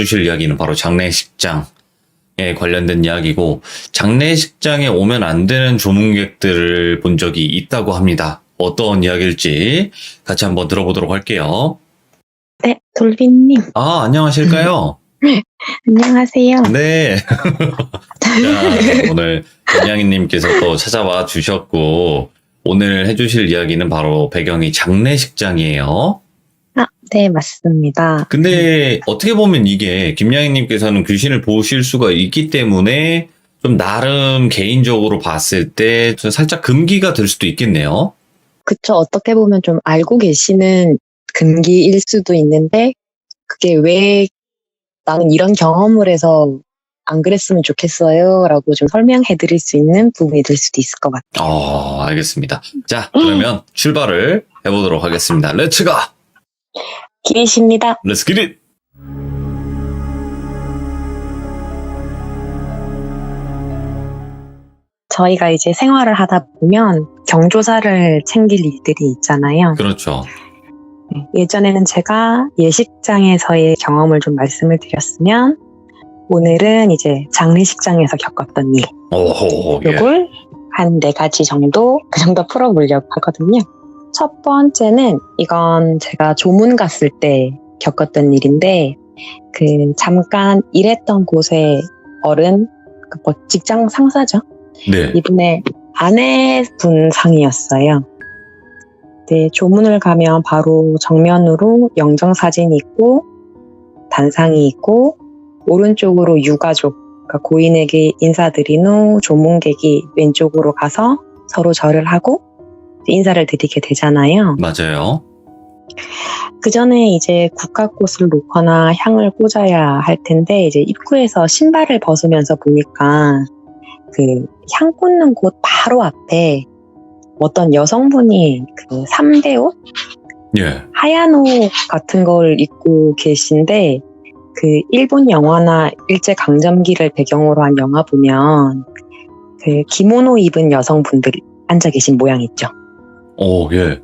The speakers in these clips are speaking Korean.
주실 이야기는 바로 장례식장에 관련된 이야기고, 장례식장에 오면 안 되는 조문객들을 본 적이 있다고 합니다. 어떤 이야기일지 같이 한번 들어보도록 할게요. 네, 돌비님. 안녕하실까요? 안녕하세요. 네. 자, 오늘 김양희님께서 또 찾아와 주셨고, 오늘 해주실 이야기는 바로 배경이 장례식장이에요. 네, 맞습니다. 근데 어떻게 보면 이게 김양희님께서는 귀신을 보실 수가 있기 때문에 좀 나름 개인적으로 봤을 때 좀 살짝 금기가 될 수도 있겠네요. 그쵸. 어떻게 보면 좀 알고 계시는 금기일 수도 있는데, 그게 왜 나는 이런 경험을 해서 안 그랬으면 좋겠어요. 라고 좀 설명해 드릴 수 있는 부분이 될 수도 있을 것 같아요. 알겠습니다. 자, 그러면 출발을 해보도록 하겠습니다. 렛츠 가! 기리십니다. 렛츠 기릿! 저희가 이제 생활을 하다 보면 경조사를 챙길 일들이 있잖아요. 그렇죠. 네, 예전에는 제가 예식장에서의 경험을 좀 말씀을 드렸으면, 오늘은 이제 장례식장에서 겪었던 일. 오호, 예. 요걸 한 4가지 정도, 그 정도 풀어보려고 하거든요. 첫 번째는 이건 제가 조문 갔을 때 겪었던 일인데, 잠깐 일했던 곳의 어른, 직장 상사죠. 네. 이분의 아내분 상이었어요. 네, 조문을 가면 바로 정면으로 영정사진이 있고, 단상이 있고, 오른쪽으로 유가족, 그러니까 고인에게 인사드린 후 조문객이 왼쪽으로 가서 서로 절을 하고 인사를 드리게 되잖아요. 맞아요. 그 전에 이제 국화꽃을 놓거나 향을 꽂아야 할 텐데, 이제 입구에서 신발을 벗으면서 보니까 향 꽂는 곳 바로 앞에 어떤 여성분이 3대 옷? 예. 하얀 옷 같은 걸 입고 계신데, 일본 영화나 일제강점기를 배경으로 한 영화 보면 기모노 입은 여성분들이 앉아 계신 모양 있죠. 예.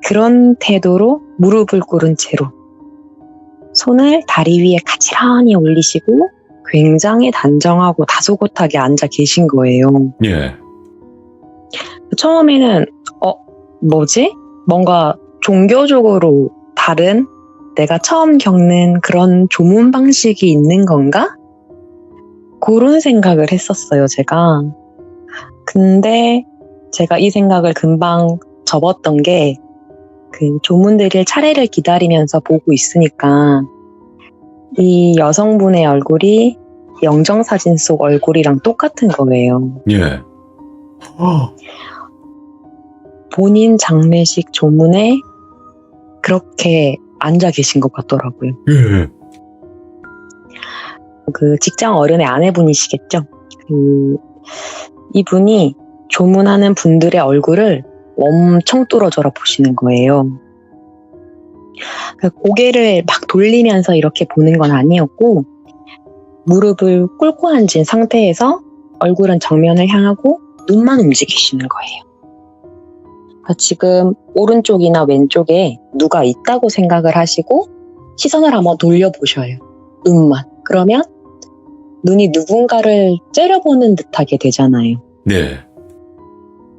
그런 태도로 무릎을 꿇은 채로 손을 다리 위에 가지런히 올리시고 굉장히 단정하고 다소곳하게 앉아 계신 거예요. 예. 처음에는 뭐지? 뭔가 종교적으로 다른, 내가 처음 겪는 그런 조문 방식이 있는 건가? 그런 생각을 했었어요, 제가. 근데 제가 이 생각을 금방 접었던 게, 조문 드릴 차례를 기다리면서 보고 있으니까 이 여성분의 얼굴이 영정사진 속 얼굴이랑 똑같은 거예요. 예. 본인 장례식 조문에 그렇게 앉아 계신 것 같더라고요. 예. 직장 어른의 아내분이시겠죠? 이분이 조문하는 분들의 얼굴을 엄청 뚫어져라 보시는 거예요. 고개를 막 돌리면서 이렇게 보는 건 아니었고, 무릎을 꿇고 앉은 상태에서 얼굴은 정면을 향하고 눈만 움직이시는 거예요. 지금 오른쪽이나 왼쪽에 누가 있다고 생각을 하시고 시선을 한번 돌려보셔요. 눈만. 그러면 눈이 누군가를 째려보는 듯하게 되잖아요. 네.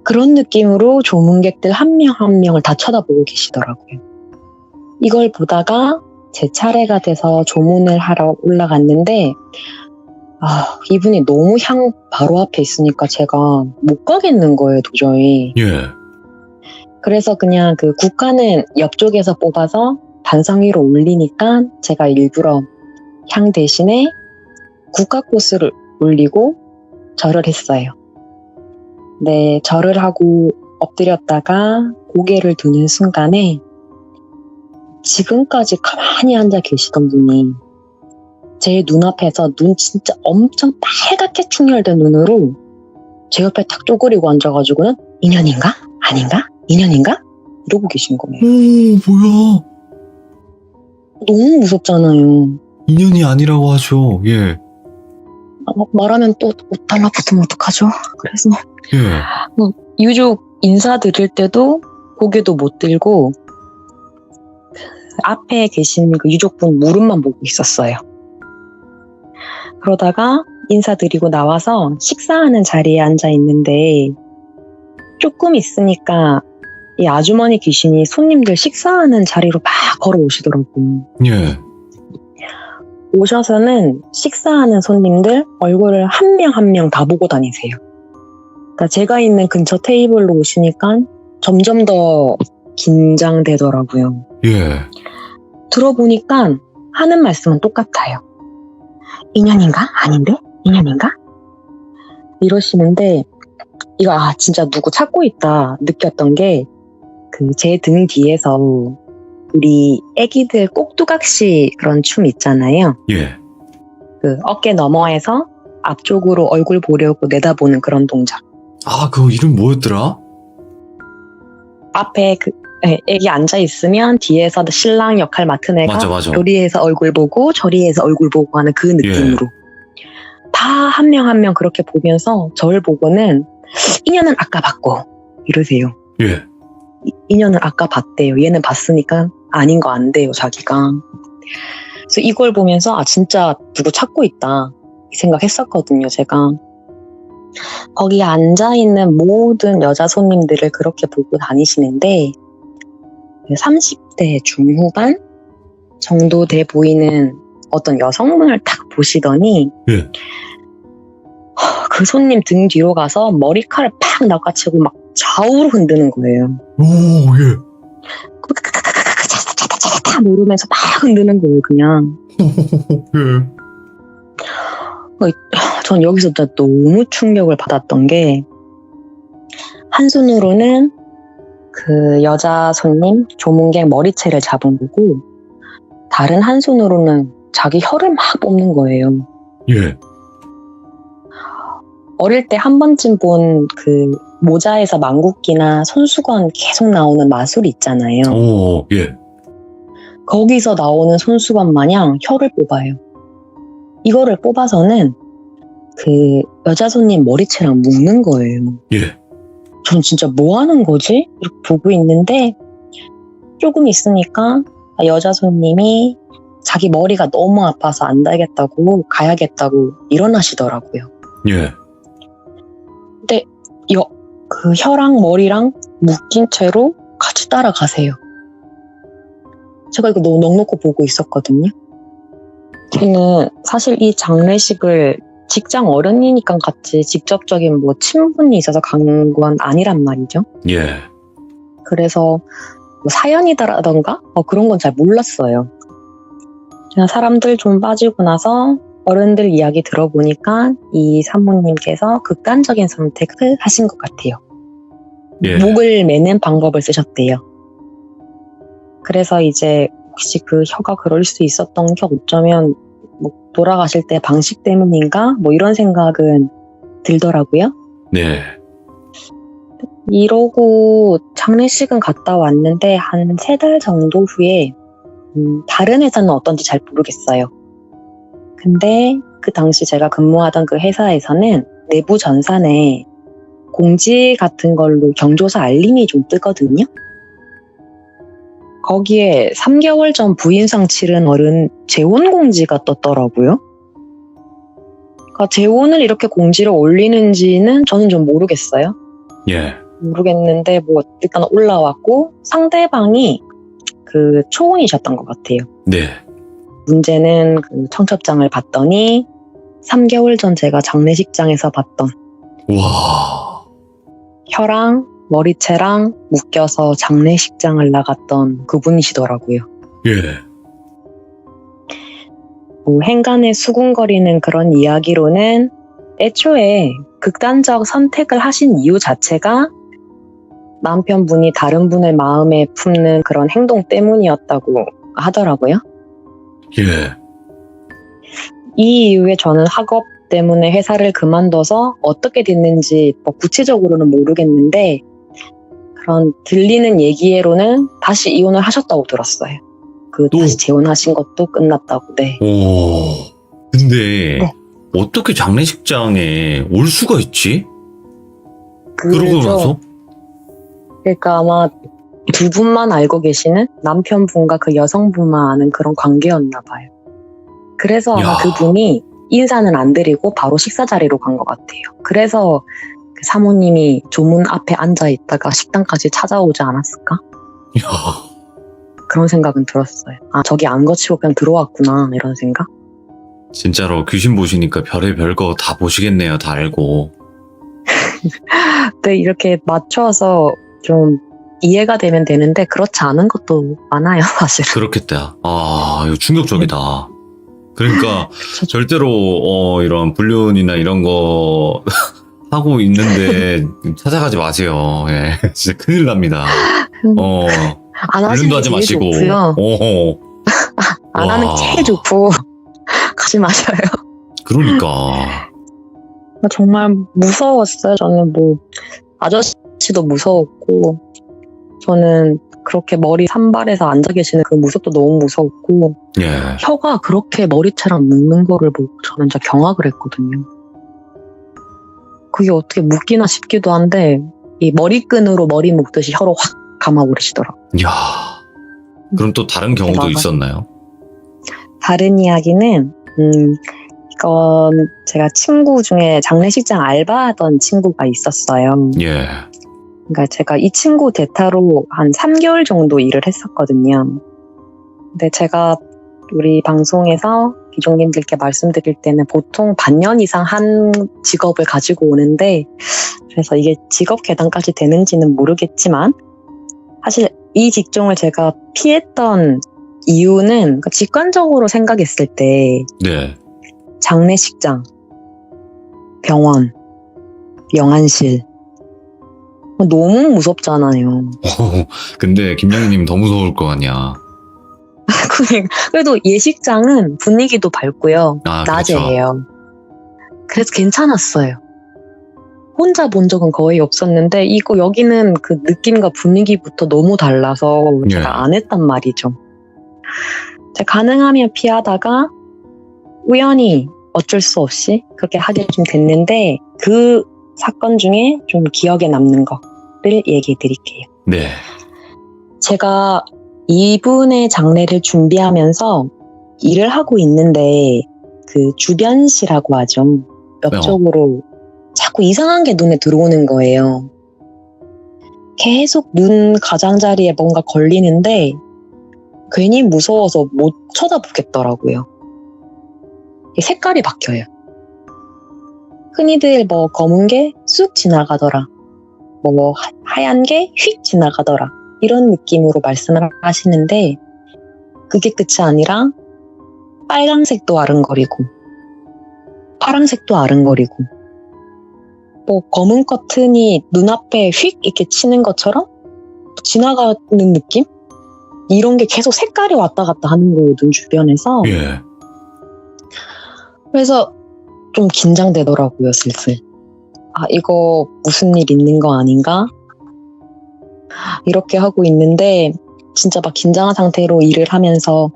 그런 느낌으로 조문객들 한 명 한 명을 다 쳐다보고 계시더라고요. 이걸 보다가 제 차례가 돼서 조문을 하러 올라갔는데, 이분이 너무 향 바로 앞에 있으니까 제가 못 가겠는 거예요, 도저히. 예. 그래서 그냥 국화는 옆쪽에서 뽑아서 단상 위로 올리니까 제가 일부러 향 대신에 국화꽃을 올리고 절을 했어요. 네, 절을 하고 엎드렸다가 고개를 드는 순간에 지금까지 가만히 앉아 계시던 분이 제 눈앞에서 눈 진짜 엄청 빨갛게 충혈된 눈으로 제 옆에 탁 쪼그리고 앉아가지고는 인연인가? 아닌가? 인연인가? 이러고 계신 거예요. 뭐야. 너무 무섭잖아요. 인연이 아니라고 하죠. 예. 말하면 또 옷 달라붙으면 어떡하죠? 그래서 예. 유족 인사드릴 때도 고개도 못 들고 앞에 계신 그 유족분 무릎만 보고 있었어요. 그러다가 인사드리고 나와서 식사하는 자리에 앉아 있는데 조금 있으니까 이 아주머니 귀신이 손님들 식사하는 자리로 막 걸어오시더라고요. 예. 오셔서는 식사하는 손님들 얼굴을 한 명 한 명 다 보고 다니세요. 그러니까 제가 있는 근처 테이블로 오시니까 점점 더 긴장되더라고요. 예. 들어보니까 하는 말씀은 똑같아요. 인연인가? 아닌데? 인연인가? 이러시는데 이거 진짜 누구 찾고 있다 느꼈던 게 그 제 등 뒤에서 우리 애기들 꼭두각시 그런 춤 있잖아요. 예. 그 어깨 너머에서 앞쪽으로 얼굴 보려고 내다보는 그런 동작. 아, 그거 이름 뭐였더라? 앞에 그 애기 앉아 있으면 뒤에서 신랑 역할 맡은 애가 맞아. 요리에서 얼굴 보고 저리에서 얼굴 보고 하는 그 느낌으로 다 한 명 한 명 그렇게 보면서 저를 보고는 인연은 아까 봤고 이러세요. 예. 인연을 아까 봤대요. 얘는 봤으니까 아닌 거 안 돼요, 자기가. 그래서 이걸 보면서 진짜 누구 찾고 있다 이 생각했었거든요, 제가. 거기 앉아있는 모든 여자 손님들을 그렇게 보고 다니시는데 30대 중후반 정도 돼 보이는 어떤 여성분을 딱 보시더니 예. 그 손님 등 뒤로 가서 머리카락을 팍 낚아채고 막 좌우로 흔드는 거예요. 오, 예. 차차차차차 모르면서 막 흔드는 거예요, 그냥. 예. 전 여기서 진짜 너무 충격을 받았던 게 한 손으로는 그 여자 손님 조문객 머리채를 잡은 거고 다른 한 손으로는 자기 혀를 막 뽑는 거예요. 예. 어릴 때 한 번쯤 본 그 모자에서 망국기나 손수건 계속 나오는 마술 있잖아요. 오, 예. 거기서 나오는 손수건 마냥 혀를 뽑아요. 이거를 뽑아서는 그 여자 손님 머리채랑 묶는 거예요. 예. 전 진짜 뭐 하는 거지? 이렇게 보고 있는데 조금 있으니까 여자 손님이 자기 머리가 너무 아파서 안 되겠다고 가야겠다고 일어나시더라고요. 예. 근데 그 혀랑 머리랑 묶인 채로 같이 따라가세요. 제가 이거 너무 넋놓고 보고 있었거든요. 저는 사실 이 장례식을 직장 어른이니까 같이 직접적인 뭐 친분이 있어서 간 건 아니란 말이죠. 예. 그래서 뭐 사연이다라던가 그런 건 잘 몰랐어요. 그냥 사람들 좀 빠지고 나서 어른들 이야기 들어보니까 이 사모님께서 극단적인 선택을 하신 것 같아요. 예. 목을 매는 방법을 쓰셨대요. 그래서 이제 혹시 그 혀가 그럴 수 있었던 게 어쩌면 뭐 돌아가실 때 방식 때문인가? 뭐 이런 생각은 들더라고요. 네. 이러고 장례식은 갔다 왔는데 한 3달 정도 후에 다른 회사는 어떤지 잘 모르겠어요. 근데 그 당시 제가 근무하던 그 회사에서는 내부 전산에 공지 같은 걸로 경조사 알림이 좀 뜨거든요. 거기에 3개월 전 부인상 치른 어른 재혼 공지가 떴더라고요. 그러니까 재혼을 이렇게 공지를 올리는지는 저는 좀 모르겠어요. 예. 모르겠는데 뭐 일단 올라왔고 상대방이 그 초혼이셨던 것 같아요. 네. 문제는 그 청첩장을 봤더니 3개월 전 제가 장례식장에서 봤던 와. 혀랑 머리채랑 묶여서 장례식장을 나갔던 그분이시더라고요. 예. 뭐 행간에 수군거리는 그런 이야기로는 애초에 극단적 선택을 하신 이유 자체가 남편분이 다른 분을 마음에 품는 그런 행동 때문이었다고 하더라고요. 예. 이 이후에 저는 학업 때문에 회사를 그만둬서 어떻게 됐는지 뭐 구체적으로는 모르겠는데 그런 들리는 얘기로는 다시 이혼을 하셨다고 들었어요. 다시 재혼하신 것도 끝났다고. 네. 오. 근데 네. 어떻게 장례식장에 올 수가 있지? 그러고 나서? 그러니까 아마 두 분만 알고 계시는 남편분과 그 여성분만 아는 그런 관계였나 봐요. 그래서 아마 야. 그분이 인사는 안 드리고 바로 식사 자리로 간 것 같아요. 그래서 그 사모님이 조문 앞에 앉아 있다가 식당까지 찾아오지 않았을까? 야, 그런 생각은 들었어요. 아, 저기 안 거치고 그냥 들어왔구나, 이런 생각? 진짜로 귀신 보시니까 별의별 거 다 보시겠네요. 다 알고. 근데 이렇게 맞춰서 좀 이해가 되면 되는데 그렇지 않은 것도 많아요, 사실은. 그렇겠다. 아, 이거 충격적이다. 그러니까 그쵸. 절대로 이런 불륜이나 이런 거 하고 있는데 찾아가지 마세요. 예, 진짜 큰일 납니다. 안 하시는 불륜도 하지 게 제일 마시고. 좋고요. 안 하는 와. 게 제일 좋고 가지 마셔요. 그러니까. 정말 무서웠어요. 저는 뭐 아저씨도 무서웠고 저는 그렇게 머리 산발해서 앉아 계시는 그 모습도 너무 무서웠고 예. 혀가 그렇게 머리채랑 묶는 거를 보고 저는 진짜 경악을 했거든요. 그게 어떻게 묶이나 싶기도 한데 이 머리끈으로 머리 묶듯이 혀로 확 감아버리시더라고요. 야. 그럼 또 다른 경우도 대박이다. 있었나요? 다른 이야기는 이건 제가 친구 중에 장례식장 알바하던 친구가 있었어요. 예. 그러니까 제가 이 친구 대타로 한 3개월 정도 일을 했었거든요. 근데 제가 우리 방송에서 기종님들께 말씀드릴 때는 보통 반년 이상 한 직업을 가지고 오는데 그래서 이게 직업 계단까지 되는지는 모르겠지만 사실 이 직종을 제가 피했던 이유는 그러니까 직관적으로 생각했을 때 네. 장례식장, 병원, 영안실 너무 무섭잖아요. 근데 김양님 더 무서울 거 아니야. 그래도 예식장은 분위기도 밝고요. 아, 낮에예요. 그래서 괜찮았어요. 혼자 본 적은 거의 없었는데 이거 여기는 그 느낌과 분위기부터 너무 달라서 예. 제가 안 했단 말이죠. 제가 가능하면 피하다가 우연히 어쩔 수 없이 그렇게 하게 좀 됐는데 그 사건 중에 좀 기억에 남는 거를 얘기해 드릴게요. 네. 제가 이분의 장례를 준비하면서 일을 하고 있는데 그 주변시라고 하죠. 옆쪽으로 자꾸 이상한 게 눈에 들어오는 거예요. 계속 눈 가장자리에 뭔가 걸리는데 괜히 무서워서 못 쳐다보겠더라고요. 색깔이 바뀌어요. 흔히들 뭐 검은 게 쑥 지나가더라. 뭐 하얀 게 휙 지나가더라. 이런 느낌으로 말씀을 하시는데 그게 끝이 아니라 빨강색도 아른거리고 파랑색도 아른거리고 뭐 검은 커튼이 눈앞에 휙 이렇게 치는 것처럼 지나가는 느낌? 이런 게 계속 색깔이 왔다 갔다 하는 거예요, 눈 주변에서. 예. 그래서 좀 긴장되더라고요, 슬슬. 아, 이거 무슨 일 있는 거 아닌가? 이렇게 하고 있는데 진짜 막 긴장한 상태로 일을 하면서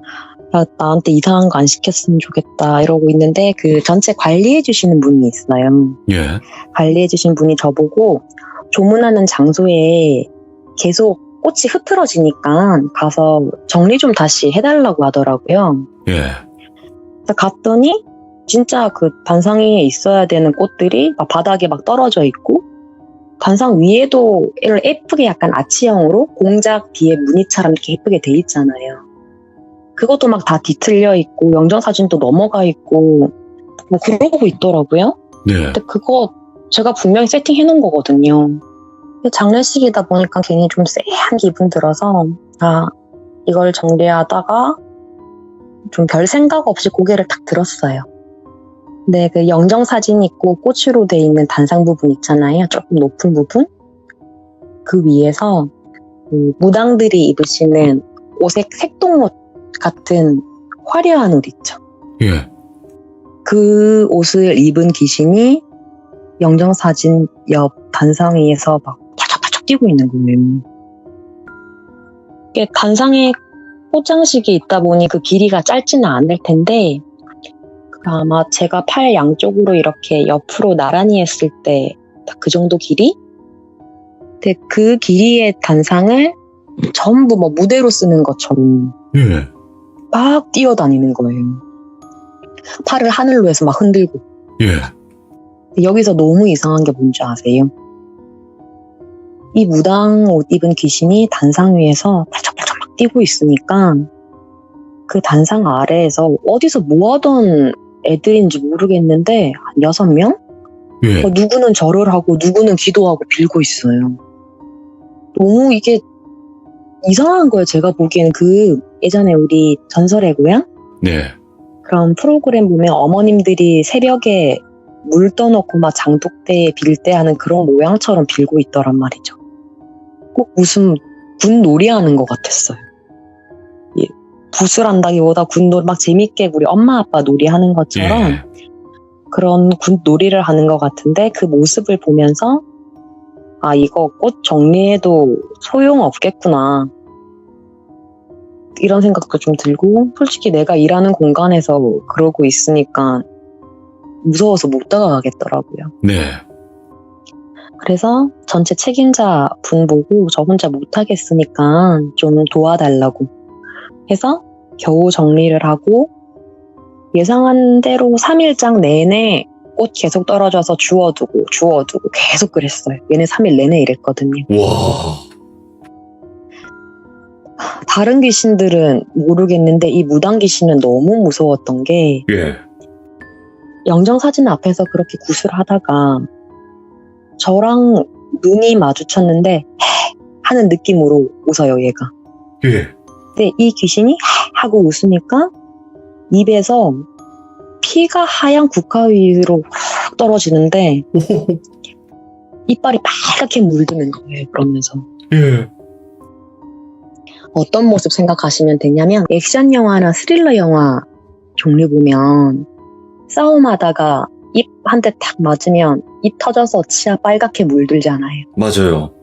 야, 나한테 이상한 거 안 시켰으면 좋겠다 이러고 있는데 그 전체 관리해 주시는 분이 있어요. 예. 관리해 주신 분이 저보고 조문하는 장소에 계속 꽃이 흐트러지니까 가서 정리 좀 다시 해달라고 하더라고요. 예. 그래서 갔더니 진짜 그 단상 위에 있어야 되는 꽃들이 막 바닥에 막 떨어져 있고 단상 위에도 이렇게 예쁘게 약간 아치형으로 공작 뒤에 무늬처럼 이렇게 예쁘게 돼 있잖아요. 그것도 막 다 뒤틀려 있고 영정사진도 넘어가 있고 뭐 그러고 있더라고요. 네. 근데 그거 제가 분명히 세팅해 놓은 거거든요. 장례식이다 보니까 괜히 좀 쎄한 기분 들어서 아 이걸 정리하다가 좀 별 생각 없이 고개를 탁 들었어요. 근데 그 영정사진 있고 꽃으로 돼 있는 단상 부분 있잖아요. 조금 높은 부분. 그 위에서 그 무당들이 입으시는 오색 색동옷 같은 화려한 옷 있죠. 예. 그 옷을 입은 귀신이 영정사진 옆 단상 위에서 막 팔짝팔짝 뛰고 있는 거예요. 이게 단상에 꽃장식이 있다 보니 그 길이가 짧지는 않을 텐데 아마 제가 팔 양쪽으로 이렇게 옆으로 나란히 했을 때 그 정도 길이? 근데 그 길이의 단상을 전부 뭐 무대로 쓰는 것처럼 예. 막 뛰어다니는 거예요. 팔을 하늘로 해서 막 흔들고. 예. 여기서 너무 이상한 게 뭔지 아세요? 이 무당 옷 입은 귀신이 단상 위에서 팔짝팔짝 막 뛰고 있으니까 그 단상 아래에서 어디서 뭐 하던 애들인지 모르겠는데 한 6명? 예. 누구는 절을 하고 누구는 기도하고 빌고 있어요. 너무 이게 이상한 거예요. 제가 보기에는 그 예전에 우리 전설의 고향? 네. 그런 프로그램 보면 어머님들이 새벽에 물 떠놓고 막 장독대에 빌 때 하는 그런 모양처럼 빌고 있더란 말이죠. 꼭 무슨 군놀이 하는 것 같았어요. 예, 부술한다기보다 군놀이 막 재밌게 우리 엄마 아빠 놀이 하는 것처럼 예. 그런 군놀이를 하는 것 같은데 그 모습을 보면서 아 이거 꽃 정리해도 소용없겠구나 이런 생각도 좀 들고 솔직히 내가 일하는 공간에서 그러고 있으니까 무서워서 못 다가가겠더라고요. 네. 그래서 전체 책임자 분 보고 저 혼자 못하겠으니까 좀 도와달라고 해서 겨우 정리를 하고 예상한 대로 3일장 내내 꽃 계속 떨어져서 주워두고 계속 그랬어요. 얘네 3일 내내 이랬거든요. 와. 다른 귀신들은 모르겠는데 이 무당 귀신은 너무 무서웠던 게 예. 영정사진 앞에서 그렇게 구슬하다가 저랑 눈이 마주쳤는데 헤 하는 느낌으로 웃어요 얘가. 예. 근데 이 귀신이 헤 하고 웃으니까 입에서 피가 하얀 국화 위로 훅 떨어지는데 오. 이빨이 빨갛게 물드는 거예요. 그러면서 예. 어떤 모습 생각하시면 되냐면 액션 영화나 스릴러 영화 종류 보면 싸움하다가 입 한 대 탁 맞으면 입 터져서 치아 빨갛게 물들잖아요. 맞아요.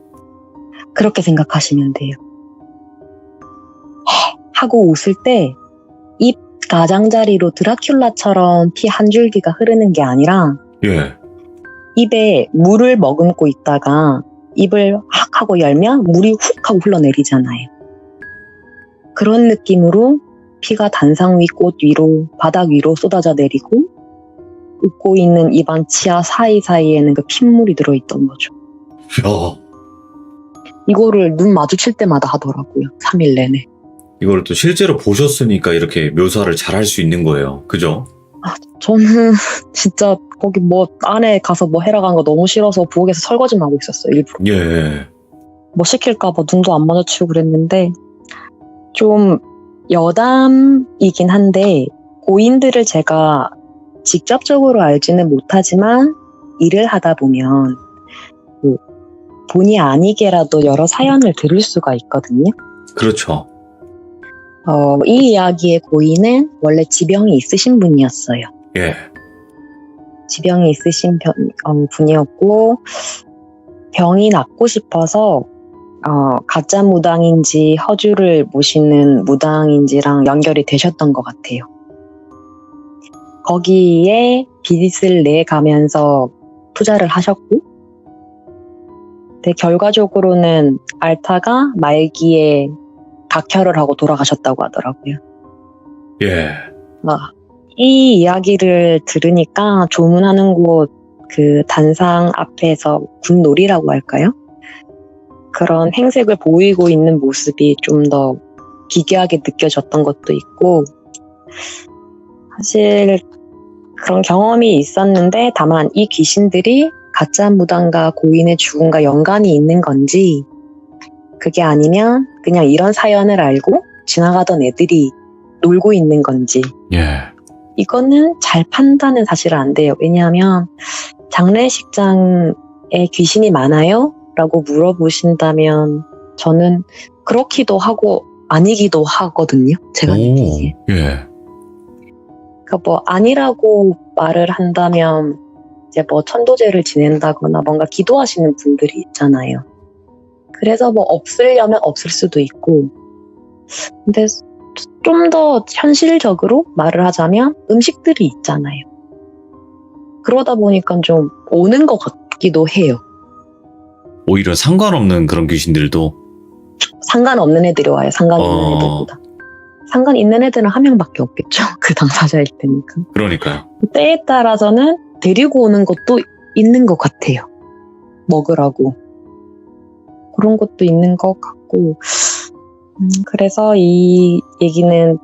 그렇게 생각하시면 돼요. 하고 웃을 때 입 가장자리로 드라큘라처럼 피 한 줄기가 흐르는 게 아니라 예. 입에 물을 머금고 있다가 입을 확 하고 열면 물이 훅 하고 흘러내리잖아요. 그런 느낌으로 피가 단상 위 꽃 위로 바닥 위로 쏟아져 내리고 웃고 있는 입안 치아 사이사이에는 그 핏물이 들어있던 거죠. 야. 이거를 눈 마주칠 때마다 하더라고요. 3일 내내. 이걸 또 실제로 보셨으니까 이렇게 묘사를 잘 할 수 있는 거예요. 그죠? 저는 진짜 거기 뭐 안에 가서 뭐 해라 간 거 너무 싫어서 부엌에서 설거지만 하고 있었어요. 일부러. 예. 뭐 시킬까 봐 눈도 안 마주치고 그랬는데 좀 여담이긴 한데 고인들을 제가 직접적으로 알지는 못하지만 일을 하다 보면 뭐 본의 아니게라도 여러 사연을 들을 수가 있거든요. 그렇죠. 이 이야기의 고인은 원래 지병이 있으신 분이었어요. 예. 지병이 있으신 분이었고 병이 낫고 싶어서 가짜 무당인지 허주를 모시는 무당인지랑 연결이 되셨던 것 같아요. 거기에 빚을 내가면서 투자를 하셨고 근데 결과적으로는 앓다가 말기에 각혈을 하고 돌아가셨다고 하더라고요. 예. 이 이야기를 들으니까 조문하는 곳 그 단상 앞에서 군놀이라고 할까요? 그런 행색을 보이고 있는 모습이 좀 더 기괴하게 느껴졌던 것도 있고 사실 그런 경험이 있었는데 다만 이 귀신들이 가짜 무당과 고인의 죽음과 연관이 있는 건지 그게 아니면 그냥 이런 사연을 알고 지나가던 애들이 놀고 있는 건지 예. 이거는 잘 판단은 사실 안 돼요. 왜냐하면 장례식장에 귀신이 많아요? 라고 물어보신다면 저는 그렇기도 하고 아니기도 하거든요. 제가 느끼기에. 예. 그러니까 뭐 아니라고 말을 한다면 이제 뭐 천도제를 지낸다거나 뭔가 기도하시는 분들이 있잖아요. 그래서 뭐 없으려면 없을 수도 있고 근데 좀 더 현실적으로 말을 하자면 음식들이 있잖아요. 그러다 보니까 좀 오는 것 같기도 해요. 오히려 상관없는 그런 귀신들도 상관없는 애들이 와요. 상관 있는 어. 애들보다. 상관 있는 애들은 한 명밖에 없겠죠. 그 당사자일 테니까. 그러니까요. 때에 따라서는 데리고 오는 것도 있는 것 같아요. 먹으라고. 그런 것도 있는 것 같고. 그래서 이 얘기는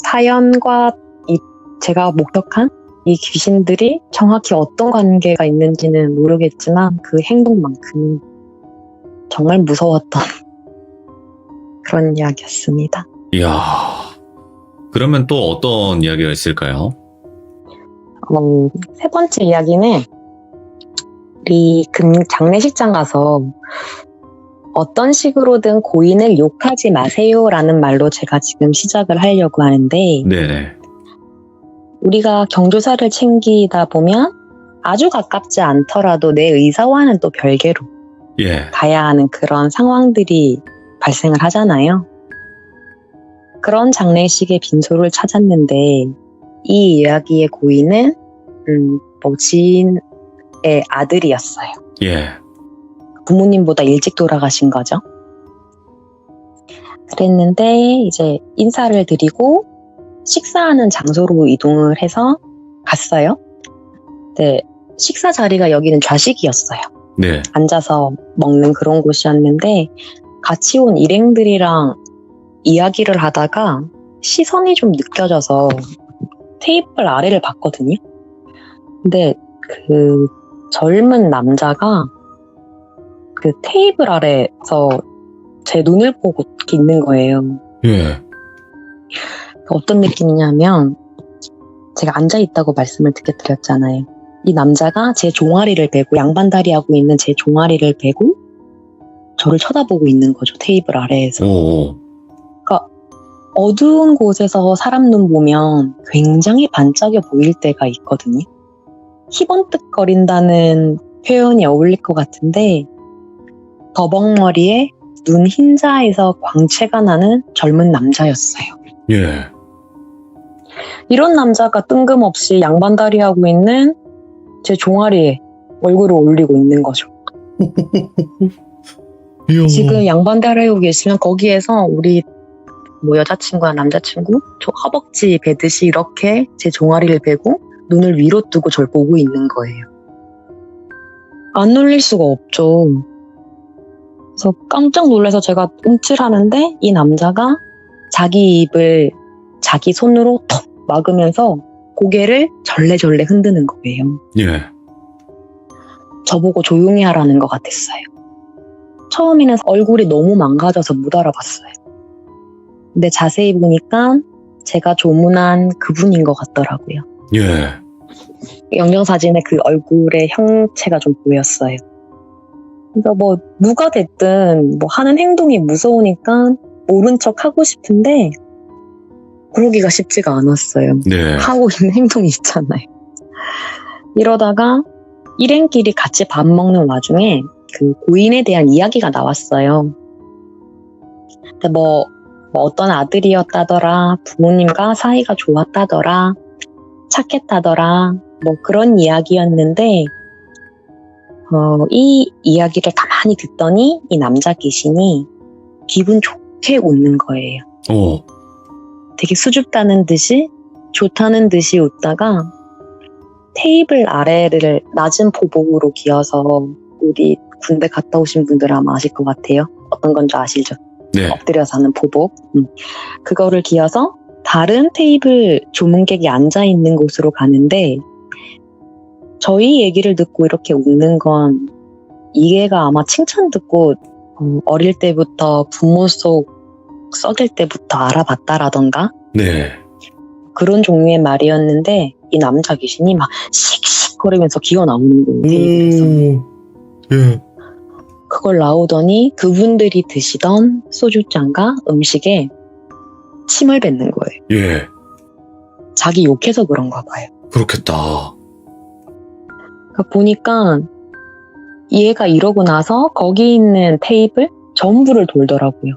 사연과 제가 목격한 이 귀신들이 정확히 어떤 관계가 있는지는 모르겠지만 그 행동만큼은 정말 무서웠던 그런 이야기였습니다. 이야. 그러면 또 어떤 이야기가 있을까요? 세 번째 이야기는 우리 장례식장 가서 어떤 식으로든 고인을 욕하지 마세요라는 말로 제가 지금 시작을 하려고 하는데 네네. 우리가 경조사를 챙기다 보면 아주 가깝지 않더라도 내 의사와는 또 별개로 예. 가야 하는 그런 상황들이 발생을 하잖아요. 그런 장례식의 빈소를 찾았는데 이 이야기의 고인은 지인의 아들이었어요. 예. 부모님보다 일찍 돌아가신 거죠. 그랬는데 이제 인사를 드리고 식사하는 장소로 이동을 해서 갔어요. 네, 식사 자리가 여기는 좌식이었어요. 네. 앉아서 먹는 그런 곳이었는데 같이 온 일행들이랑 이야기를 하다가 시선이 좀 느껴져서 테이블 아래를 봤거든요. 근데 그 젊은 남자가 그 테이블 아래에서 제 눈을 보고 있는 거예요. 예. 어떤 느낌이냐면 제가 앉아있다고 말씀을 드렸잖아요. 이 남자가 제 종아리를 베고 양반다리 하고 있는 제 종아리를 베고 저를 쳐다보고 있는 거죠. 테이블 아래에서. 오. 그러니까 어두운 곳에서 사람 눈 보면 굉장히 반짝여 보일 때가 있거든요. 희번뜩거린다는 표현이 어울릴 것 같은데 더벅머리에 눈 흰자에서 광채가 나는 젊은 남자였어요. 예. 이런 남자가 뜬금없이 양반다리 하고 있는 제 종아리에 얼굴을 올리고 있는 거죠. 지금 양반다리 하고 계시면 거기에서 우리 뭐 여자친구나 남자친구 저 허벅지 베듯이 이렇게 제 종아리를 베고 눈을 위로 뜨고 절 보고 있는 거예요. 안 놀릴 수가 없죠. 그래서 깜짝 놀라서 제가 움찔하는데 이 남자가 자기 입을 자기 손으로 턱 막으면서 고개를 절레절레 흔드는 거예요. 예. 저보고 조용히 하라는 것 같았어요. 처음에는 얼굴이 너무 망가져서 못 알아봤어요. 근데 자세히 보니까 제가 조문한 그분인 것 같더라고요. 예. 영정사진에 그 얼굴의 형체가 좀 보였어요. 그러니까 뭐 누가 됐든 뭐 하는 행동이 무서우니까 모른 척 하고 싶은데 그러기가 쉽지가 않았어요. 네. 하고 있는 행동이 있잖아요. 이러다가 일행끼리 같이 밥 먹는 와중에 그 고인에 대한 이야기가 나왔어요. 근데 뭐 어떤 아들이었다더라, 부모님과 사이가 좋았다더라, 착했다더라, 뭐 그런 이야기였는데 이 이야기를 가만히 듣더니 이 남자 귀신이 기분 좋게 웃는 거예요. 오. 되게 수줍다는 듯이 좋다는 듯이 웃다가 테이블 아래를 낮은 보복으로 기어서 우리 군대 갔다 오신 분들은 아마 아실 것 같아요. 어떤 건지 아시죠? 네. 엎드려서 하는 보복. 그거를 기어서 다른 테이블 조문객이 앉아있는 곳으로 가는데 저희 얘기를 듣고 이렇게 웃는 건 이게가 아마 칭찬 듣고 어릴 때부터 부모 속 썩일 때부터 알아봤다라던가 네. 그런 종류의 말이었는데 이 남자 귀신이 막 씩씩거리면서 기어 나오는 거예요. 테이블에서. 예. 그걸 나오더니 그분들이 드시던 소주잔과 음식에 침을 뱉는 거예요. 예. 자기 욕해서 그런가 봐요. 그렇겠다. 그러니까 보니까 얘가 이러고 나서 거기 있는 테이블 전부를 돌더라고요.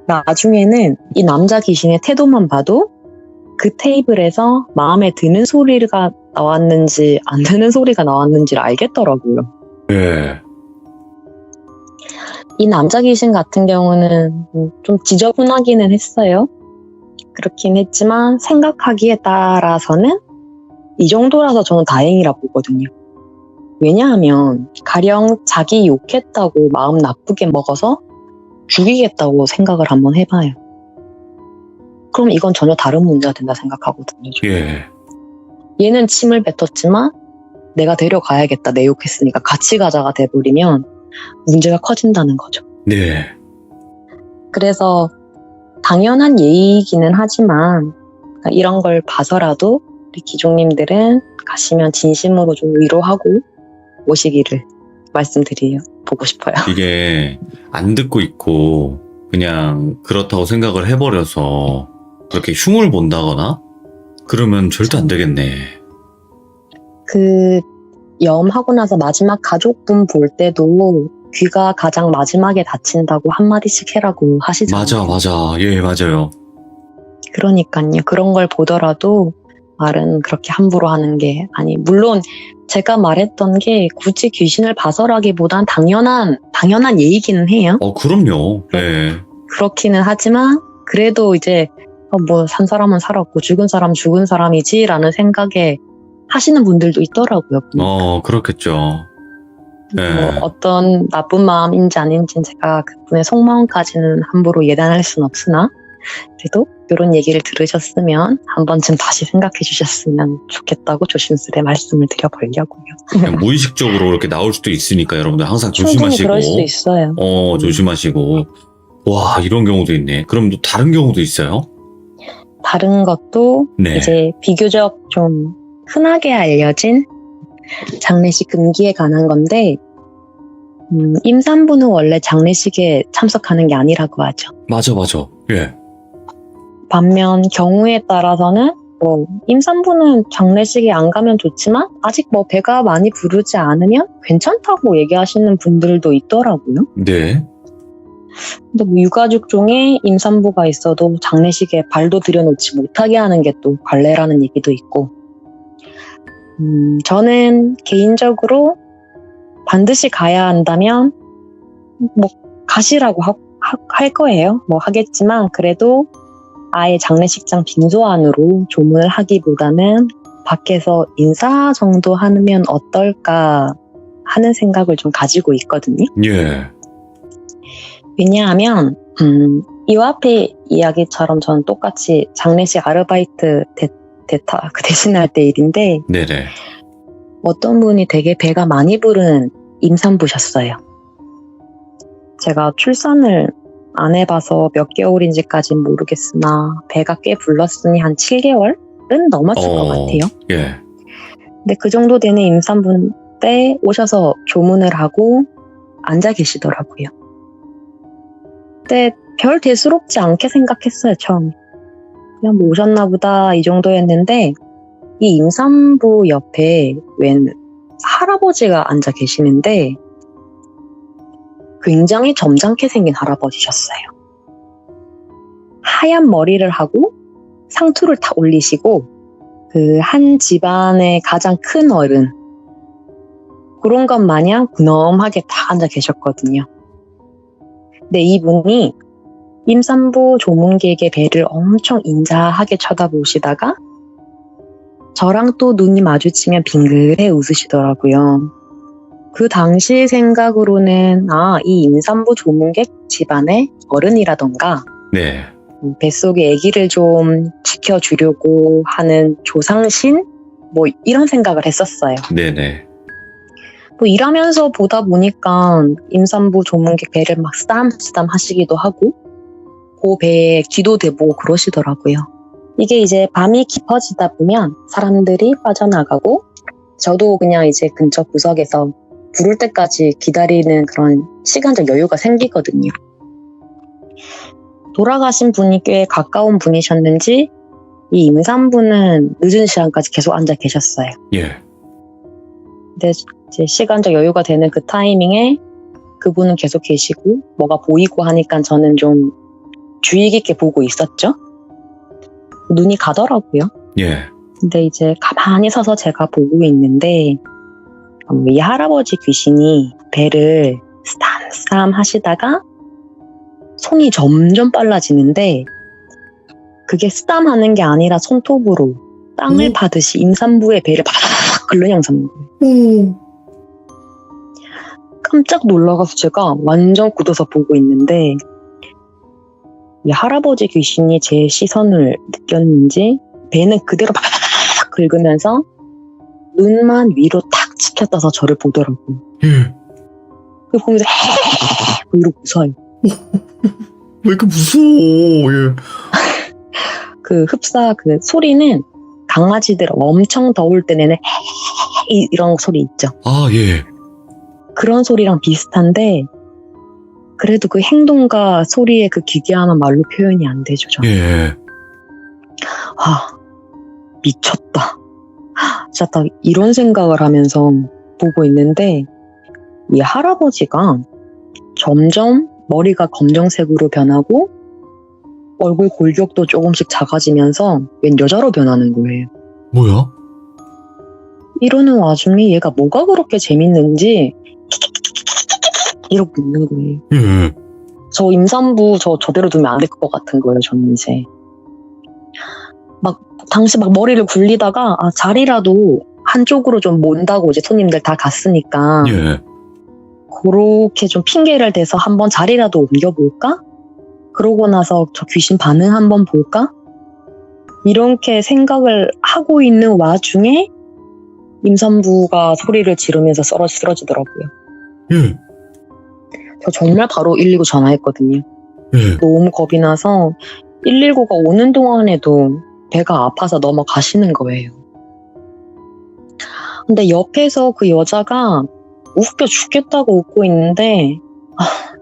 나중에는 이 남자 귀신의 태도만 봐도 그 테이블에서 마음에 드는 소리가 나왔는지 안 드는 소리가 나왔는지를 알겠더라고요. 예. 이 남자 귀신 같은 경우는 좀 지저분하기는 했어요. 그렇긴 했지만 생각하기에 따라서는 이 정도라서 저는 다행이라 보거든요. 왜냐하면 가령 자기 욕했다고 마음 나쁘게 먹어서 죽이겠다고 생각을 한번 해봐요. 그럼 이건 전혀 다른 문제가 된다 생각하거든요. 저는. 예. 얘는 침을 뱉었지만 내가 데려가야겠다. 내 욕했으니까 같이 가자가 돼버리면 문제가 커진다는 거죠. 네. 그래서 당연한 예의이기는 하지만 이런 걸 봐서라도 우리 기종님들은 가시면 진심으로 좀 위로하고 오시기를 말씀드리고 싶어요. 이게 안 듣고 있고 그냥 그렇다고 생각을 해버려서 그렇게 흉을 본다거나 그러면 절대 안 되겠네. 그 염하고 나서 마지막 가족분 볼 때도 귀가 가장 마지막에 다친다고 한마디씩 해라고 하시잖아요. 맞아. 예, 맞아요. 그러니까요. 그런 걸 보더라도 말은 그렇게 함부로 하는 게 아니 물론 제가 말했던 게 굳이 귀신을 봐서라기보단 당연한 예의기는 해요. 그럼요. 예. 그렇기는 하지만 그래도 이제 뭐 산 사람은 살았고 죽은 사람 죽은 사람이지라는 생각에 하시는 분들도 있더라고요. 그렇겠죠. 예. 뭐 어떤 나쁜 마음인지 아닌지는 제가 그분의 속마음까지는 함부로 예단할 수는 없으나 그래도 이런 얘기를 들으셨으면 한 번쯤 다시 생각해 주셨으면 좋겠다고 조심스레 말씀을 드려보려고요. 그냥 무의식적으로 이렇게 나올 수도 있으니까 여러분들 항상 충분히 조심하시고. 그럴 수도 있어요. 조심하시고. 와, 이런 경우도 있네. 그럼 또 다른 경우도 있어요? 다른 것도 네. 이제 비교적 좀 흔하게 알려진 장례식 금기에 관한 건데 임산부는 원래 장례식에 참석하는 게 아니라고 하죠. 맞아. 예. 반면 경우에 따라서는 뭐 임산부는 장례식에 안 가면 좋지만 아직 뭐 배가 많이 부르지 않으면 괜찮다고 얘기하시는 분들도 있더라고요. 네. 근데 뭐 유가족 중에 임산부가 있어도 장례식에 발도 들여놓지 못하게 하는 게 또 관례라는 얘기도 있고 저는 개인적으로 반드시 가야 한다면 뭐 가시라고 할 거예요. 뭐 하겠지만 그래도 아예 장례식장 빙소 안으로 조문을 하기보다는 밖에서 인사 정도 하면 어떨까 하는 생각을 좀 가지고 있거든요. 예. 왜냐하면 이 앞에 이야기처럼 저는 똑같이 장례식 아르바이트 대신할 때 일인데 네네. 어떤 분이 되게 배가 많이 부른 임산부셨어요. 제가 출산을 안 해봐서 몇 개월인지까진 모르겠으나 배가 꽤 불렀으니 한 7개월은 넘었을 것 같아요. 예. 근데 그 정도 되는 임산부 때 오셔서 조문을 하고 앉아 계시더라고요. 근데 별 대수롭지 않게 생각했어요, 처음. 그냥 뭐 오셨나 보다 이 정도였는데 이 임산부 옆에 웬 할아버지가 앉아 계시는데 굉장히 점잖게 생긴 할아버지셨어요. 하얀 머리를 하고 상투를 다 올리시고 그 한 집안의 가장 큰 어른 그런 것 마냥 근엄하게 딱 앉아 계셨거든요. 근데 이분이 임산부 조문객의 배를 엄청 인자하게 쳐다보시다가 저랑 또 눈이 마주치면 빙그레 웃으시더라고요. 그 당시 생각으로는 이 임산부 조문객 집안의 어른이라던가 네. 뱃속의 아기를 좀 지켜주려고 하는 조상신? 뭐 이런 생각을 했었어요. 네네. 뭐 일하면서 보다 보니까 임산부 조문객 배를 막 쓰담쓰담 하시기도 하고 그 배에 귀도 대보고 그러시더라고요. 이게 이제 밤이 깊어지다 보면 사람들이 빠져나가고 저도 그냥 이제 근처 구석에서 부를 때까지 기다리는 그런 시간적 여유가 생기거든요. 돌아가신 분이 꽤 가까운 분이셨는지 이 임산부는 늦은 시간까지 계속 앉아 계셨어요. 예. 근데 이제 시간적 여유가 되는 그 타이밍에 그분은 계속 계시고 뭐가 보이고 하니까 저는 좀 주의 깊게 보고 있었죠. 눈이 가더라고요. 예. 근데 이제 가만히 서서 제가 보고 있는데 이 할아버지 귀신이 배를 싸움 하시다가 손이 점점 빨라지는데 그게 싸움하는 게 아니라 손톱으로 땅을 파듯이 임산부의 배를 팍 긁어냥 잡는 거예요. 깜짝 놀라가서 제가 완전 굳어서 보고 있는데 이 할아버지 귀신이 제 시선을 느꼈는지 배는 그대로 팍 긁으면서 눈만 위로 탁 치켜떠서 저를 보더라고요. 예. 그 보면서 이러고 웃어요. 왜 이렇게 무서워? 예. 그 흡사 그 소리는 강아지들 엄청 더울 때 내는 이런 소리 있죠. 아, 예. 그런 소리랑 비슷한데 그래도 그 행동과 소리의 그 기괴함은 말로 표현이 안 되죠. 저는. 예. 아, 미쳤다. 진짜 딱 이런 생각을 하면서 보고 있는데 이 할아버지가 점점 머리가 검정색으로 변하고 얼굴 골격도 조금씩 작아지면서 웬 여자로 변하는 거예요. 뭐야? 이러는 와중에 얘가 뭐가 그렇게 재밌는지 이러고 있는 거예요. 예. 저 임산부 저대로 두면 안 될 것 같은 거예요. 저는 이제 막 당시 막 머리를 굴리다가 자리라도 한쪽으로 좀 몬다고 이제 손님들 다 갔으니까 예. 그렇게 좀 핑계를 대서 한번 자리라도 옮겨볼까? 그러고 나서 저 귀신 반응 한번 볼까? 이렇게 생각을 하고 있는 와중에 임산부가 소리를 지르면서 쓰러지더라고요. 예. 저 정말 바로 119 전화했거든요. 예. 너무 겁이 나서 119가 오는 동안에도 배가 아파서 넘어가시는 거예요. 근데 옆에서 그 여자가 웃겨 죽겠다고 웃고 있는데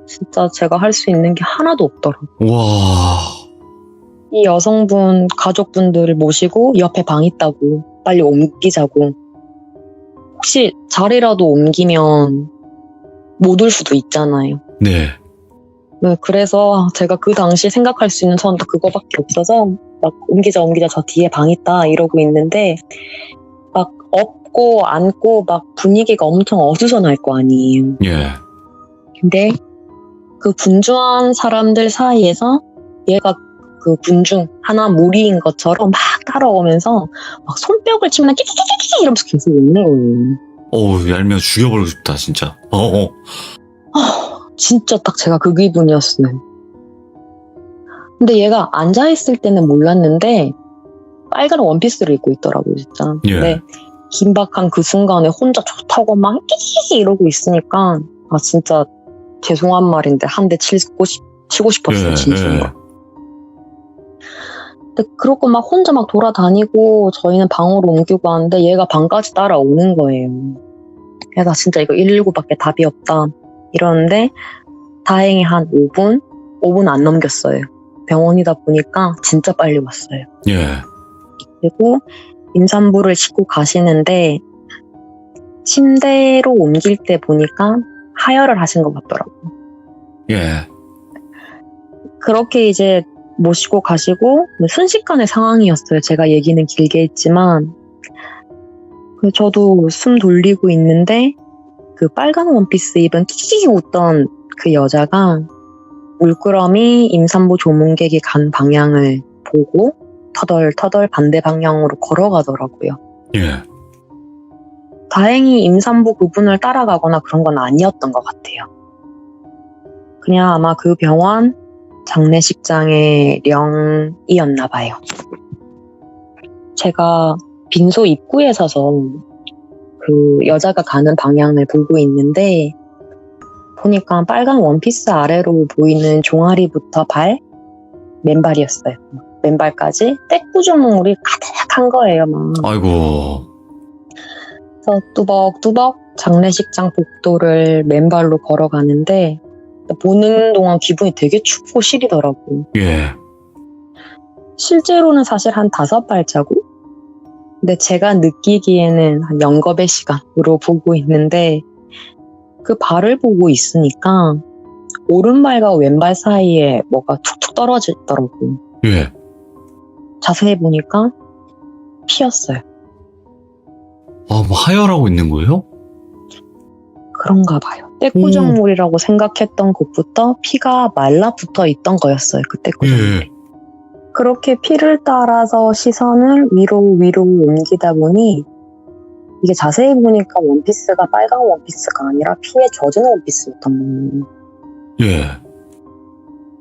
진짜 제가 할 수 있는 게 하나도 없더라고요. 와. 이 여성분 가족분들을 모시고 옆에 방 있다고 빨리 옮기자고. 혹시 자리라도 옮기면 못 올 수도 있잖아요. 네. 네, 그래서 제가 그 당시 생각할 수 있는 선도 그거밖에 없어서 막 옮기자 저 뒤에 방 있다 이러고 있는데 막 업고 앉고 막 분위기가 엄청 어수선할 거 아니에요. 예. 근데 그 분주한 사람들 사이에서 얘가 그 군중 하나 무리인 것처럼 막 따라오면서 막 손뼉을 치면 끼끼끼끼 이러면서 계속 오는 거예요. 어우, 얄미워 죽여버리고 싶다, 진짜. 진짜 딱 제가 그 기분이었어요. 근데 얘가 앉아있을 때는 몰랐는데 빨간 원피스를 입고 있더라고요, 진짜. 예. 근데 긴박한 그 순간에 혼자 좋다고 막 끼끼끼 이러고 있으니까 진짜 죄송한 말인데 한 대 치고 싶었어요, 진심으로. 근데 그러고 막 혼자 막 돌아다니고 저희는 방으로 옮기고 하는데 얘가 방까지 따라오는 거예요. 그래서 진짜 이거 119밖에 답이 없다 이러는데 다행히 한 5분 안 넘겼어요. 병원이다 보니까 진짜 빨리 왔어요. 예. 그리고 임산부를 싣고 가시는데 침대로 옮길 때 보니까 하혈을 하신 것 같더라고요. 예. 그렇게 이제 모시고 가시고 순식간의 상황이었어요. 제가 얘기는 길게 했지만 저도 숨 돌리고 있는데 그 빨간 원피스 입은 키키키 웃던 그 여자가 물끄러미 임산부 조문객이 간 방향을 보고 터덜터덜 반대 방향으로 걸어가더라고요. 예. 다행히 임산부 그분을 따라가거나 그런 건 아니었던 것 같아요. 그냥 아마 그 병원 장례식장의 령이었나 봐요. 제가 빈소 입구에 서서 그 여자가 가는 방향을 보고 있는데 보니까 빨간 원피스 아래로 보이는 종아리부터 맨발이었어요. 맨발까지 떼꾸주물이 가득한 거예요. 막. 아이고. 그래서 뚜벅뚜벅 장례식장 복도를 맨발로 걸어가는데 보는 동안 기분이 되게 춥고 시리더라고요. 예. 실제로는 사실 한 5발자국? 근데 제가 느끼기에는 한 영겁의 시간으로 보고 있는데 그 발을 보고 있으니까 오른발과 왼발 사이에 뭐가 툭툭 떨어지더라고요. 예. 자세히 보니까 피였어요. 아, 뭐 하혈하고 있는 거예요? 그런가 봐요. 떼꾸정물이라고 생각했던 곳부터 피가 말라붙어 있던 거였어요. 그 떼꾸정물이. 그렇게 피를 따라서 시선을 위로 옮기다 보니 이게 자세히 보니까 원피스가 빨간 원피스가 아니라 피에 젖은 원피스였던 거예요. 예.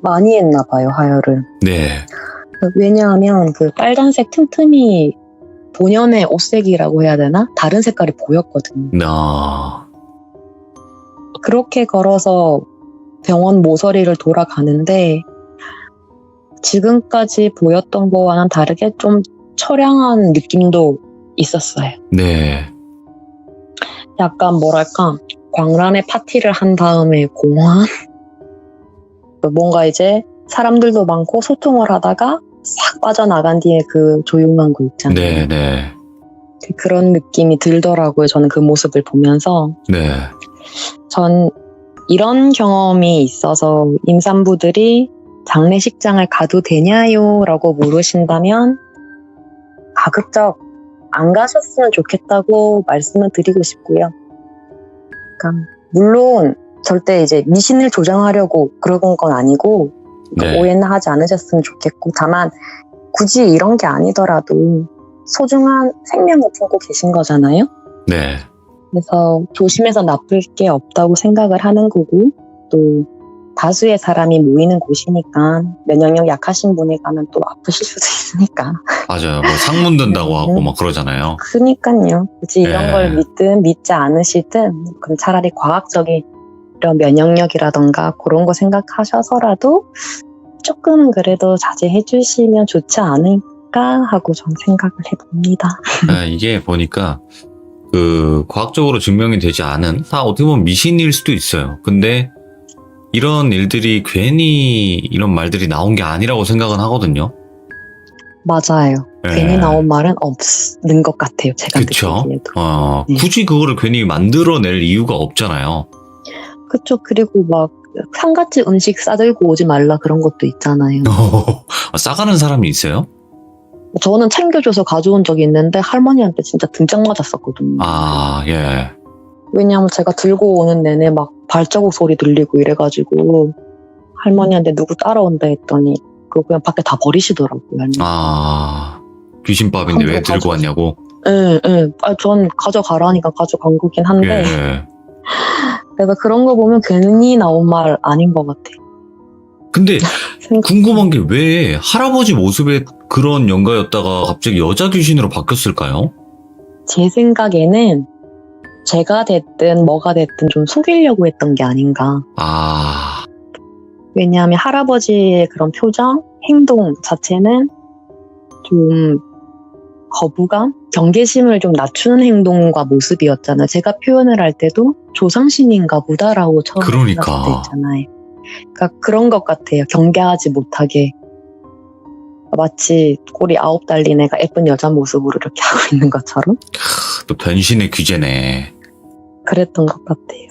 많이 했나 봐요, 하혈을. 네. 왜냐하면 그 빨간색 틈틈이 본연의 옷색이라고 해야 되나? 다른 색깔이 보였거든요. 그렇게 걸어서 병원 모서리를 돌아가는데 지금까지 보였던 거와는 다르게 좀 처량한 느낌도 있었어요. 네. 약간 뭐랄까 광란의 파티를 한 다음에 공허한 뭔가 이제 사람들도 많고 소통을 하다가 싹 빠져나간 뒤에 그 조용한 거 있잖아요. 네, 네. 그런 느낌이 들더라고요. 저는 그 모습을 보면서. 네. 전 이런 경험이 있어서 임산부들이 장례식장을 가도 되냐요? 라고 물으신다면 가급적 안 가셨으면 좋겠다고 말씀을 드리고 싶고요. 그러니까 물론 절대 이제 미신을 조장하려고 그런 건 아니고 네. 오해는 하지 않으셨으면 좋겠고 다만 굳이 이런 게 아니더라도 소중한 생명을 품고 계신 거잖아요. 네. 그래서 조심해서 나쁠 게 없다고 생각을 하는 거고 또 다수의 사람이 모이는 곳이니까 면역력 약하신 분이 가면 또 아프실 수도 있으니까. 맞아요. 뭐 상문 든다고 하고 막 그러잖아요. 그러니까요. 굳이 이런 네. 걸 믿든 믿지 않으시든 그럼 차라리 과학적인 이런 면역력이라던가 그런 거 생각하셔서라도 조금은 그래도 자제해 주시면 좋지 않을까 하고 전 생각을 해봅니다. 네, 이게 보니까 그 과학적으로 증명이 되지 않은 다 어떻게 보면 미신일 수도 있어요. 근데 이런 일들이 괜히 이런 말들이 나온 게 아니라고 생각은 하거든요. 맞아요. 네. 괜히 나온 말은 없는 것 같아요. 제가 그쵸? 느끼기에도. 네. 굳이 그거를 괜히 만들어낼 이유가 없잖아요. 그쵸. 그리고 막 상같이 음식 싸들고 오지 말라 그런 것도 있잖아요. 싸가는 사람이 있어요? 저는 챙겨줘서 가져온 적이 있는데 할머니한테 진짜 등짝 맞았었거든요. 아, 예. 왜냐하면 제가 들고 오는 내내 막 발자국 소리 들리고 이래가지고 할머니한테 누구 따라온다 했더니 그거 그냥 밖에 다 버리시더라고요. 할머니. 아, 귀신밥인데 왜 함부로 들고 왔냐고? 예. 전 가져가라니까 가져간 거긴 한데 예. 그래서 그런 거 보면 괜히 나온 말 아닌 것 같아요. 근데 궁금한 게 왜 할아버지 모습에 그런 연가였다가 갑자기 여자 귀신으로 바뀌었을까요? 제 생각에는 제가 됐든 뭐가 됐든 좀 속이려고 했던 게 아닌가. 아, 왜냐하면 할아버지의 그런 표정, 행동 자체는 좀 거부감, 경계심을 좀 낮추는 행동과 모습이었잖아요. 제가 표현을 할 때도 조상신인가 보다라고 처음에 그러니까. 생각할 때 있잖아요. 그러니까 그런 것 같아요. 경계하지 못하게. 마치 꼬리 9 달린 애가 예쁜 여자 모습으로 이렇게 하고 있는 것처럼 또 변신의 귀재네. 그랬던 것 같아요.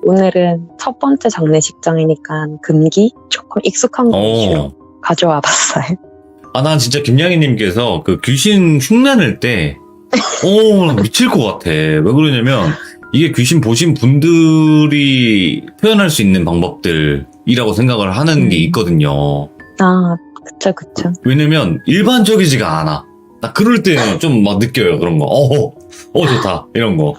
오늘은 첫 번째 장례식장이니까 금기 조금 익숙한 거 위주로 가져와 봤어요. 아, 난 진짜 김양희님께서 그 귀신 흉내낼 때, 나 미칠 것 같아. 왜 그러냐면, 이게 귀신 보신 분들이 표현할 수 있는 방법들이라고 생각을 하는 게 있거든요. 아, 그쵸. 왜냐면, 일반적이지가 않아. 나 그럴 때 좀 막 느껴요, 그런 거. 좋다. 이런 거.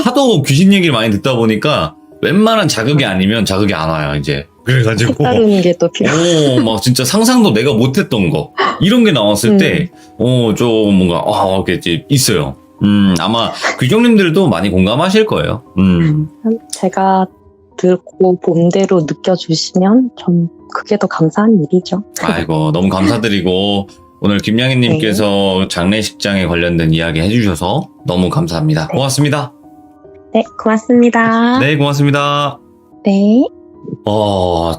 하도 귀신 얘기를 많이 듣다 보니까, 웬만한 자극이 아니면 자극이 안 와요, 이제. 그래가지고. 색다른 게 또 필요해. 막 진짜 상상도 내가 못했던 거. 이런 게 나왔을 때, 좀 뭔가, 이렇게 있어요. 아마 귀종님들도 많이 공감하실 거예요. 제가 듣고 본대로 느껴주시면 전 그게 더 감사한 일이죠. 아이고, 너무 감사드리고, 오늘 김양희님께서 장례식장에 관련된 이야기 해주셔서 너무 감사합니다. 고맙습니다. 네, 고맙습니다. 네, 고맙습니다. 네.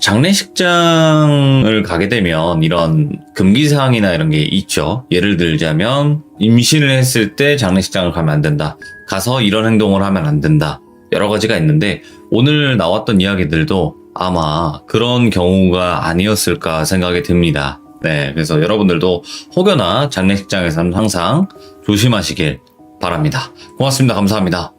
장례식장을 가게 되면 이런 금기사항이나 이런 게 있죠. 예를 들자면, 임신을 했을 때 장례식장을 가면 안 된다. 가서 이런 행동을 하면 안 된다. 여러 가지가 있는데, 오늘 나왔던 이야기들도 아마 그런 경우가 아니었을까 생각이 듭니다. 네, 그래서 여러분들도 혹여나 장례식장에서는 항상 조심하시길 바랍니다. 고맙습니다. 감사합니다.